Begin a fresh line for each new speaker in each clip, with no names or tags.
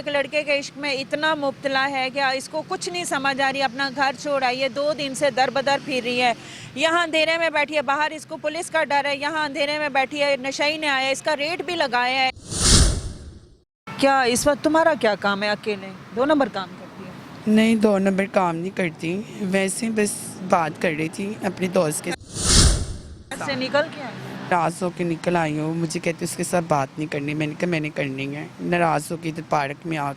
एक लड़के के इश्क में इतना मुब्तला है कि इसको कुछ नहीं समझ आ रही, अपना घर छोड़ आई है, 2 दिन से दर बदर फिर रही है। यहाँ अंधेरे में बैठी है, बाहर इसको पुलिस का डर है, यहाँ अंधेरे में बैठी है, नशई ने आया, इसका रेट भी लगाया है। क्या इस वक्त तुम्हारा क्या काम है? अकेले 2 नंबर काम करती है?
नहीं, 2 नंबर काम नहीं करती, वैसे बस बात कर रही थी अपने दोस्त के
से निकल के आई?
नाराज़ होकर निकल आई हूँ। मुझे कहती उसके साथ बात नहीं करनी, मैंने कहा मैंने करनी है। नाराज़ होकर इधर पार्क में आ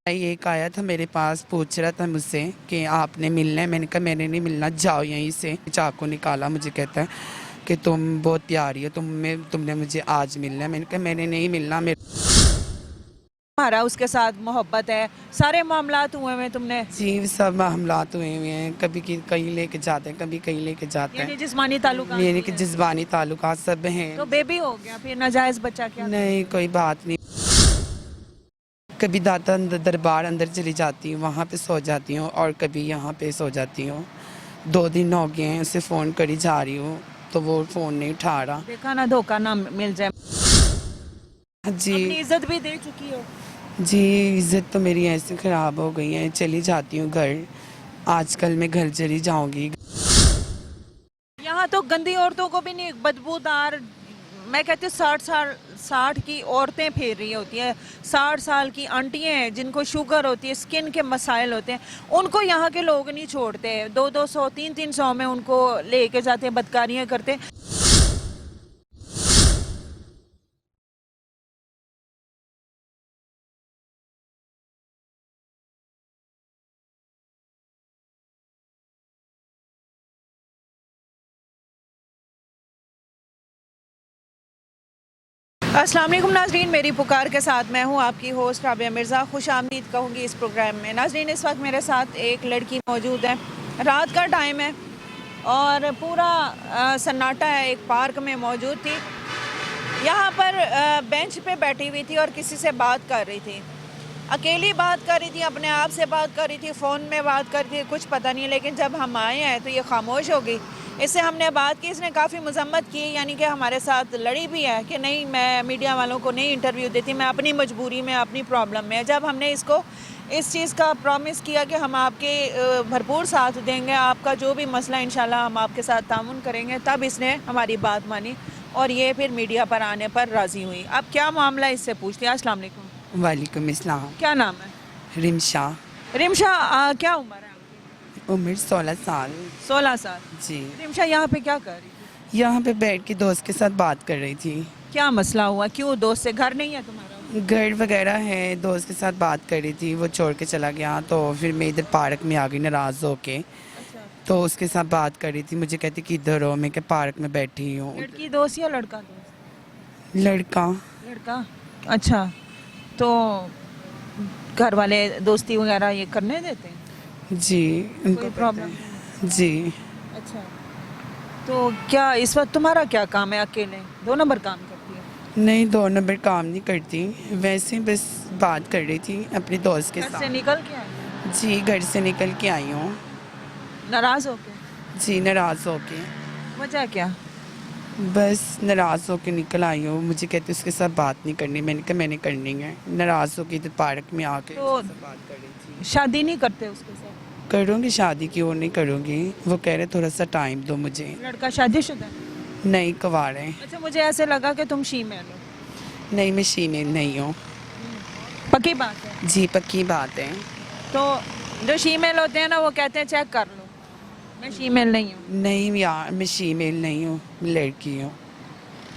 एक आया था मेरे पास, पूछ रहा था मुझसे कि आपने मिलना है। मैंने कहा मैंने नहीं मिलना, जाओ यहीं से। चाकू निकाला, मुझे कहता है कि तुम बहुत प्यारी हो, तुमने मुझे आज मिलना है। मैंने कहा मैंने नहीं मिलना।
तुम्हारा उसके साथ मोहब्बत है, सारे मामलात हुए हैं तुमने?
जी, सब मामलात हुए हुए हैं, कभी कहीं लेके जाते हैं, कभी कहीं लेके जाते
यानी
हैं।
जिस्मानी ताल्लुकात
यानी
भी
कि
है।
जज्बानी ताल्लुकात सब हैं।
तो बेबी हो गया, फिर नाजायज बच्चा क्या?
नहीं, कोई बात नहीं। कभी दाता दरबार अंदर चली जाती हूँ, वहाँ पे सो जाती हूँ, और कभी यहाँ पे सो जाती हूँ। 2 दिन हो गए हैं, उसे फ़ोन करी जा रही हूँ तो वो फ़ोन नहीं उठा रहा।
देखा ना, धोखा ना मिल जाए।
जी
अपनी इज्जत भी दे चुकी हो।
जी, इज़्ज़त तो मेरी ऐसे ख़राब हो गई है। चली जाती हूँ घर, आजकल मैं घर चली जाऊँगी।
यहाँ तो गंदी औरतों को भी नहीं, बदबूदार, मैं कहती हूँ 60 की औरतें फेर रही होती हैं, 60 साल की आंटियाँ हैं जिनको शुगर होती है, स्किन के मसाइल होते हैं, उनको यहाँ के लोग नहीं छोड़ते। 200-200, 300-300 में उनको लेके जाते हैं, बदकारियाँ करते हैं। अस्सलाम वालेकुम नाज़रीन, मेरी पुकार के साथ मैं हूं आपकी होस्ट राबिया मिर्ज़ा। खुश आमदीद कहूँगी इस प्रोग्राम में। नाज़रीन, इस वक्त मेरे साथ एक लड़की मौजूद है, रात का टाइम है और पूरा सन्नाटा है। एक पार्क में मौजूद थी, यहाँ पर बेंच पे बैठी हुई थी और किसी से बात कर रही थी, अकेली बात कर रही थी, अपने आप से बात कर रही थी, फ़ोन में बात कर रही थी, कुछ पता नहीं। लेकिन जब हम आए हैं तो ये खामोश हो गई। इससे हमने बात की, इसने काफ़ी मजम्मत की, यानी कि हमारे साथ लड़ी भी है कि नहीं, मैं मीडिया वालों को नहीं इंटरव्यू देती, मैं अपनी मजबूरी में, अपनी प्रॉब्लम में। जब हमने इसको इस चीज़ का प्रॉमिस किया कि हम आपके भरपूर साथ देंगे, आपका जो भी मसला इंशाल्लाह हम आपके साथ तामुन करेंगे, तब इसने हमारी बात मानी और ये फिर मीडिया पर आने पर राज़ी हुई। अब क्या मामला, इससे पूछती है। अस्सलाम वालेकुम।
वालेकुम इस्लाम।
क्या नाम है?
रिमशा।
रिमशा, क्या उम्र है आपकी?
उम्र 16 साल।
16 साल।
जी,
रिमशा यहाँ पे क्या कर रही थी?
यहाँ पे बैठ के दोस्त के साथ बात कर रही थी।
क्या मसला हुआ, क्यों? दोस्त से घर नहीं है तुम्हारा?
घर वगैरह है, दोस्त के साथ बात कर रही थी, वो छोड़ के चला गया, तो फिर मैं इधर पार्क में आ गई नाराज़ होके।
अच्छा,
तो उसके साथ बात कर रही थी, मुझे कहती कि इधर हो, मैं क्या पार्क में बैठी हूँ।
लड़की दोस्त या लड़का दोस्त?
लड़का।
लड़का। अच्छा, तो घर वाले दोस्ती वगैरह ये करने देते हैं?
जी,
कोई
उनको
प्रॉब्लम?
पता है। जी,
अच्छा, तो क्या इस वक्त तुम्हारा क्या काम है? अकेले 2 नंबर काम करती है?
नहीं, 2 नंबर काम नहीं करती, वैसे बस बात कर रही थी अपने दोस्त के
घर से
साथ।
निकल के आई?
जी, घर से निकल के आई हूँ।
नाराज़ होके?
जी, नाराज़ होके,
वजह क्या?
बस नाराज़ होके निकल आई हूँ। मुझे कहती उसके साथ बात नहीं करनी, मैंने कहा मैंने करनी है। नाराज़ होके इधर पार्क में आके
तो
उसके साथ बात कर रही थी।
शादी नहीं करते उसके साथ?
करूँगी शादी, क्यों नहीं करूँगी। वो कह रहे थोड़ा सा टाइम दो मुझे।
लड़का शादीशुदा है?
नहीं, कवार है।
अच्छा, मुझे ऐसे लगा कि तुम शीमेल हो।
नहीं, मैं शीमेल नहीं हूँ।
पक्की बात है?
जी, पक्की बात है।
तो जो शीमेल होते हैं ना, वो कहते हैं चेक कर लो, मैं शीमेल नहीं हूँ।
नहीं यार, मैं शीमेल नहीं हूँ, मैं लड़की हूँ।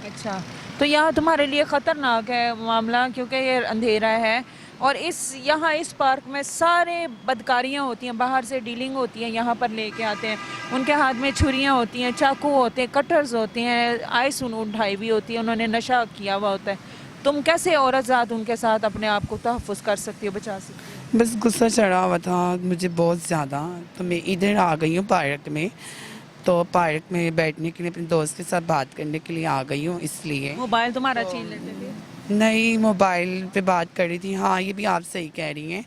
अच्छा, तो यहाँ तुम्हारे लिए ख़तरनाक है मामला, क्योंकि ये अंधेरा है और यहाँ इस पार्क में सारे बदकारियाँ होती हैं, बाहर से डीलिंग होती है, यहाँ पर लेके आते हैं, उनके हाथ में छुरियाँ होती हैं, चाकू होते हैं, कटर्स होते हैं, आय सुन उठाई भी होती है, उन्होंने नशा किया हुआ होता है। तुम कैसे औरत ज़ात उनके साथ अपने आप को तहफ़्फ़ुज़ कर सकती हो, बचा सकती हो?
बस गुस्सा चढ़ा हुआ था मुझे बहुत ज़्यादा, तो मैं इधर आ गई हूँ पार्क में। तो पार्क में बैठने के लिए, अपने दोस्त के साथ बात करने के लिए आ गई हूँ, इसलिए।
मोबाइल तुम्हारा छीन लेते थे?
नहीं, मोबाइल पे बात कर रही थी। हाँ, ये भी आप सही कह रही हैं,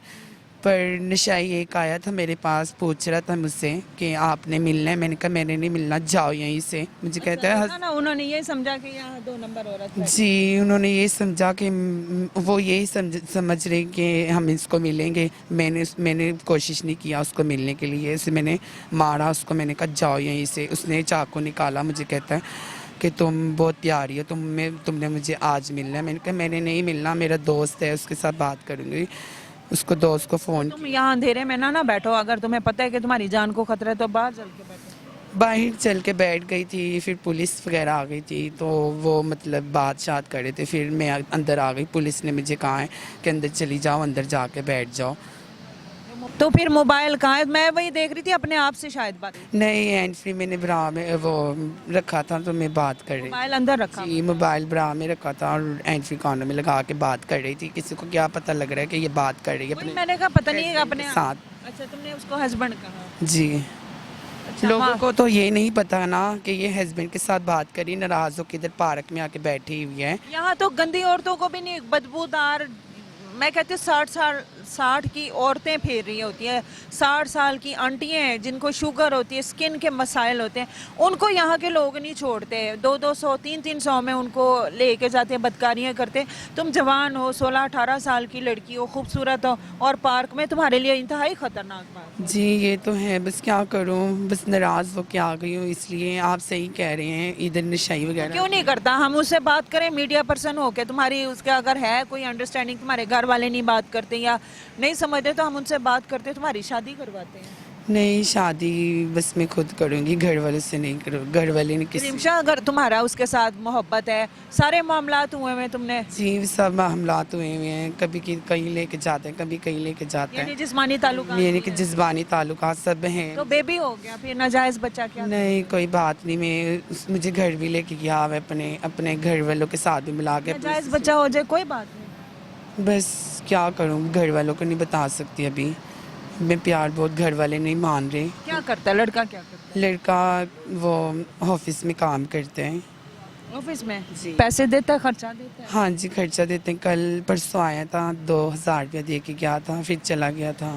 पर नशाई एक आया था मेरे पास, पूछ रहा था मुझसे कि आपने मिलना है। मैंने कहा मैंने नहीं मिलना, जाओ यहीं से। मुझे कहता है
देखा ना, उन्होंने ये समझा कि यहाँ 2 नंबर औरत है।
जी, उन्होंने ये समझा कि वो यही समझ रहे कि हम इसको मिलेंगे। मैंने कोशिश नहीं किया उसको मिलने के लिए, ऐसे मैंने मारा उसको। मैंने कहा जाओ यहीं से। उसने चाकू निकाला, मुझे कहता है कि तुम बहुत प्यारी हो, तुमने मुझे आज मिलना है। मैंने कहा मैंने नहीं मिलना, मेरा दोस्त है, उसके साथ बात करूँगी। उसको दोस्त को फ़ोन
तुम यहाँ अंधेरे में ना बैठो, अगर तुम्हें पता है कि तुम्हारी जान को खतरा है तो बाहर चल के बैठो।
बाहर चल के बैठ गई थी, फिर पुलिस वगैरह आ गई थी, तो वो मतलब बात शात कर रहे थे। फिर मैं अंदर आ गई, पुलिस ने मुझे कहा है कि अंदर चली जाओ, अंदर जाके बैठ जाओ।
तो फिर मोबाइल कहाँ है? मैं वही देख रही थी अपने आप से शायद बात।
नहीं, हैंड फ्री मैंने ब्रा में वो रखा था, तो मैं बात कर रही
मोबाइल अंदर रखा
थी। मोबाइल ब्रा में रखा था और हैंड फ्री कॉर्नर में लगा के बात कर रही थी। किसी को क्या पता लग रहा है कि ये बात कर रही है
वही
अपने
मैंने कहा पता नहीं
husband
अपने
के साथ।
अच्छा, तुमने उसको हस्बैंड कहा?
जी,
अच्छा,
लोगों
वहाँ-
को तो ये नहीं पता ना कि ये हस्बैंड के साथ बात करी, नाराज होकर इधर पार्क में आके बैठी हुई है।
यहाँ तो गंदी औरतों को भी नहीं, बदबूदार, मैं कहती हूँ 60 की औरतें फिर रही होती है, 60 साल की आंटियाँ हैं जिनको शुगर होती है, स्किन के मसाइल होते हैं, उनको यहाँ के लोग नहीं छोड़ते। 200-200, 300-300 में उनको लेके जाते हैं, बदकारियाँ करते हैं। तुम जवान हो, 16-18 साल की लड़की हो, खूबसूरत हो, और पार्क में तुम्हारे लिए इंतहाई खतरनाक बात।
जी, ये तो है, बस क्या करूं, बस नाराज़ होके आ गई हूँ। इसलिए आप सही कह रहे हैं, इधर नशाई वगैरह
क्यों नहीं करता? हम उससे बात करें मीडिया पर्सन होके, तुम्हारी उसके अगर है कोई अंडरस्टैंडिंग, तुम्हारे घर वाले नहीं बात करते या नहीं समझते, तो हम उनसे बात करते, तुम्हारी शादी करवाते हैं।
नहीं, शादी बस मैं खुद करूंगी, घर वालों से नहीं करूँ। घर वाले ने किसी
रिमशा, अगर तुम्हारा उसके साथ मोहब्बत है, सारे मामलात हुए हैं तुमने,
जी, सब मामलात हुए हुए हैं। कभी कहीं लेके जाते हैं, कभी कहीं लेके जाते
यानी
हैं।
जिस्मानी ताल्लुकात
यानी
भी
कि
है।
जिस्मानी ताल्लुकात सब हैं।
तो बेबी हो गया, फिर नाजायज बच्चा क्या?
नहीं, कोई बात नहीं। मुझे घर भी लेके गया है, अपने घर वालों के साथ भी मिला के।
नाजायज बच्चा हो जाए कोई बात नहीं।
बस क्या करूँ, घर वालों को नहीं बता सकती अभी। मैं प्यार बहुत, घर वाले नहीं मान रहे।
क्या करता है लड़का, क्या करता
लड़का वो ऑफिस में काम करते हैं।
है ऑफिस में?
जी।
पैसे देता है, खर्चा देता है?
हाँ जी, खर्चा देते हैं। कल परसों आया था, 2000 रुपया दे के गया था, फिर चला गया था।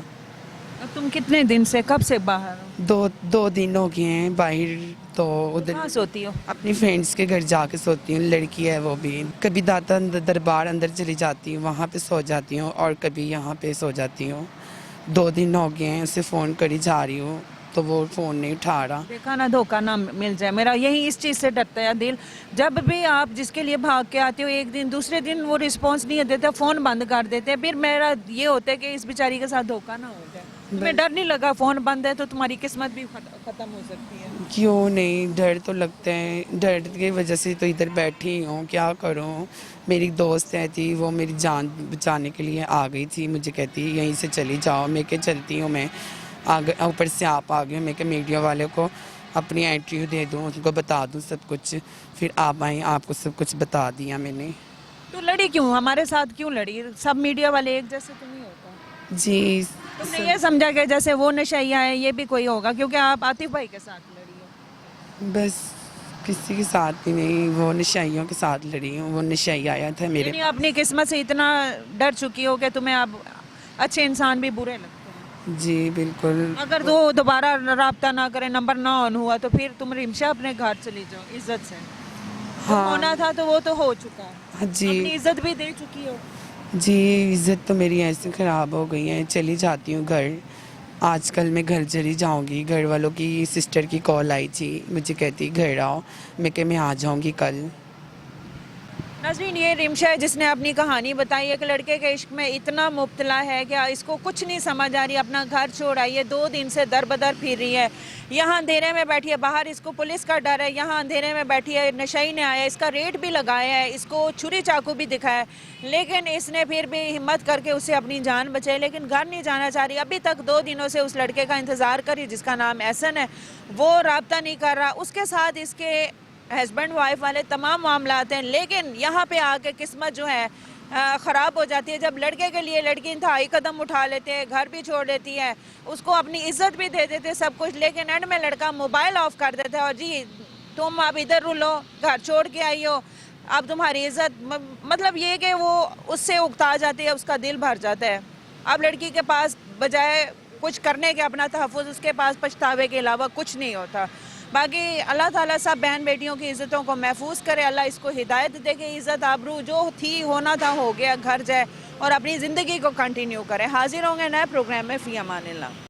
अब तुम कितने दिन से, कब से बाहर हो?
दो दिन हो गए हैं बाहर। तो उधर
कहाँ सोती हो?
अपनी फ्रेंड्स के घर जाके सोती हूँ। लड़की है वो भी। कभी दाता दरबार अंदर चली जाती हूँ, वहाँ पे सो जाती हूँ, और कभी यहाँ पे सो जाती हूँ। 2 दिन हो गए हैं, उसे फ़ोन करी जा रही हूँ तो वो फ़ोन नहीं उठा रहा।
देखा ना, धोखा ना मिल जाए। मेरा यही इस चीज़ से डरता है दिल। जब भी आप जिसके लिए भाग के आते हो, एक दिन दूसरे दिन वो रिस्पांस नहीं देते, फ़ोन बंद कर देते हैं। फिर मेरा ये होता है कि इस बेचारी के साथ धोखा ना हो जाए। तुम्हें डर नहीं लगा? फ़ोन बंद है तो तुम्हारी किस्मत भी ख़त्म हो सकती है।
क्यों नहीं, डर तो लगता है। डर की वजह से तो इधर बैठी हूँ, क्या करूँ। मेरी दोस्त है थी, वो मेरी जान बचाने के लिए आ गई थी। मुझे कहती यहीं से चली जाओ। मैं क्या चलती हूँ, मैं आगे ऊपर से आप आ गए। मैं क्या मीडिया वाले को अपनी एंट्री दे दूँ, उनको बता दूँ सब कुछ। फिर आप आई, आपको सब कुछ बता दिया मैंने।
तो लड़ी क्यों? हमारे साथ क्यों लड़ी? सब मीडिया वाले एक जैसे तो नहीं होता?
जी,
तुमने ये समझा कि जैसे वो नशैया है ये भी कोई होगा, क्योंकि आप आतिफ भाई के साथ लड़ी हो।
बस किसी के साथ भी नहीं, वो नशाइयों के साथ लड़ी हूँ। वो नशाई आया था मेरे।
यानी अपनी किस्मत से इतना डर चुकी हो कि तुम्हें अब अच्छे इंसान भी बुरे लगते हैं।
जी बिल्कुल।
अगर तो दोबारा राब्ता ना करे, नंबर ना ऑन हुआ, तो फिर तुम रिमशा अपने घर चली जाओ इज्जत से। जो
हाँ।
होना था तो वो तो हो चुका है।
हाँ जी।
अपनी इज्जत भी दे चुकी हो।
जी, इज़्ज़त तो मेरी ऐसे ख़राब हो गई है। चली जाती हूँ घर। आजकल मैं घर चली जाऊँगी। घर वालों की सिस्टर की कॉल आई थी, मुझे कहती घर आओ। मैं कि मैं आ जाऊँगी कल।
नाज़रीन, ये रिमशा है जिसने अपनी कहानी बताई। एक लड़के के इश्क में इतना मुब्तला है कि इसको कुछ नहीं समझ आ रही। अपना घर छोड़ आई है, 2 दिन से दर बदर फिर रही है। यहाँ अंधेरे में बैठी है, बाहर इसको पुलिस का डर है। यहाँ अंधेरे में बैठी है, नशई ने आया, इसका रेट भी लगाया है, इसको छुरी चाकू भी दिखाया, लेकिन इसने फिर भी हिम्मत करके उसे अपनी जान बचाई। लेकिन घर नहीं जाना चाह रही। अभी तक 2 दिनों से उस लड़के का इंतज़ार करी जिसका नाम एहसन है। वो राब्ता नहीं कर रहा। उसके साथ इसके हस्बैंड वाइफ वाले तमाम मामलात हैं, लेकिन यहाँ पे आके किस्मत जो है ख़राब हो जाती है। जब लड़के के लिए लड़की इंतहाई कदम उठा लेते हैं, घर भी छोड़ देती है, उसको अपनी इज्जत भी दे देते सब कुछ, लेकिन एंड में लड़का मोबाइल ऑफ कर देता है और जी तुम अब इधर रुलो, घर छोड़ के आई हो, अब तुम्हारी इज्जत, मतलब ये कि वो उससे उकता जाती है, उसका दिल भर जाता है। अब लड़की के पास बजाय कुछ करने के अपना तहफ़्फ़ुज़, उसके पास पछतावे के अलावा कुछ नहीं होता। बाकी अल्लाह ताला सब बहन बेटियों की इज़्ज़तों को महफूज करे, अल्लाह इसको हिदायत दे कि इज़्ज़त आबरू जो थी होना था हो गया, घर जाए और अपनी ज़िंदगी को कंटिन्यू करे। हाजिर होंगे नए प्रोग्राम में। फ़ी अमानिल्लाह।